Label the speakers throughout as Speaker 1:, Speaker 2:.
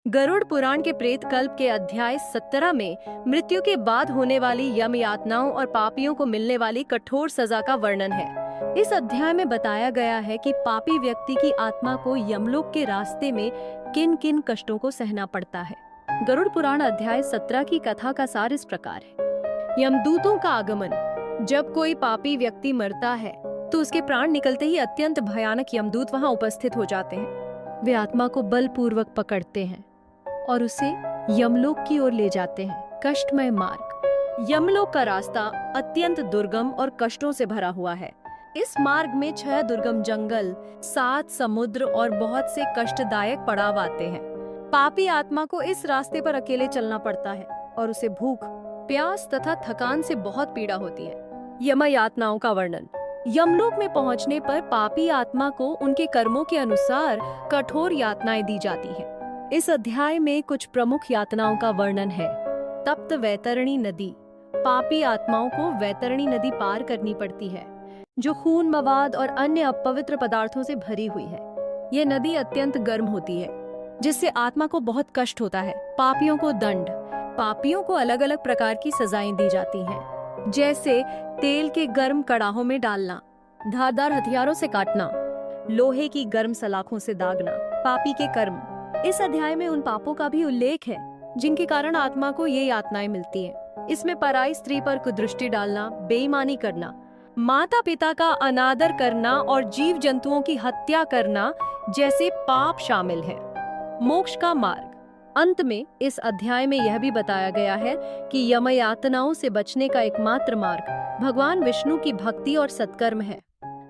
Speaker 1: गरुड़ पुराण के प्रेत कल्प के अध्याय 17 में मृत्यु के बाद होने वाली यम यातनाओं और पापियों को मिलने वाली कठोर सजा का वर्णन है। इस अध्याय में बताया गया है कि पापी व्यक्ति की आत्मा को यमलोक के रास्ते में किन किन कष्टों को सहना पड़ता है। गरुड़ पुराण अध्याय 17 की कथा का सार इस प्रकार है। यमदूतों का आगमन। जब कोई पापी व्यक्ति मरता है तो उसके प्राण निकलते ही अत्यंत भयानक यमदूत वहां उपस्थित हो जाते हैं। वे आत्मा को बलपूर्वक पकड़ते हैं और उसे यमलोक की ओर ले जाते हैं। कष्टमय मार्ग। यमलोक का रास्ता अत्यंत दुर्गम और कष्टों से भरा हुआ है। इस मार्ग में 6 दुर्गम जंगल, 7 समुद्र और बहुत से कष्टदायक पड़ाव आते हैं। पापी आत्मा को इस रास्ते पर अकेले चलना पड़ता है और उसे भूख, प्यास तथा थकान से बहुत पीड़ा होती है। यम यातनाओं का वर्णन। यमलोक में पहुंचने पर पापी आत्मा को उनके कर्मों के अनुसार कठोर यातनाएं दी जाती हैं। इस अध्याय में कुछ प्रमुख यातनाओं का वर्णन है। तप्त वैतरणी नदी। पापी आत्माओं को वैतरणी नदी पार करनी पड़ती है, जो खून, मवाद और अन्य अपवित्र पदार्थों से भरी हुई है। यह नदी अत्यंत गर्म होती है, जिससे आत्मा को बहुत कष्ट होता है। पापियों को दंड। पापियों को अलग अलग प्रकार की सजाएं दी जाती हैं, जैसे तेल के गर्म कड़ाहों में डालना, धारदार हथियारों से काटना, लोहे की गर्म सलाखों से दागना। पापी के कर्म। इस अध्याय में उन पापों का भी उल्लेख है जिनके कारण आत्मा को ये यातनाएं मिलती हैं। इसमें पराई स्त्री पर कुदृष्टि डालना, बेईमानी करना, माता पिता का अनादर करना और जीव जंतुओं की हत्या करना जैसे पाप शामिल हैं। मोक्ष का मार्ग। अंत में इस अध्याय में यह भी बताया गया है कि यम यातनाओं से बचने का एकमात्र मार्ग भगवान विष्णु की भक्ति और सत्कर्म है।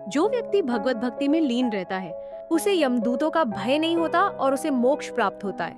Speaker 1: जो व्यक्ति भगवत भक्ति में लीन रहता है उसे यमदूतों का भय नहीं होता और उसे मोक्ष प्राप्त होता है।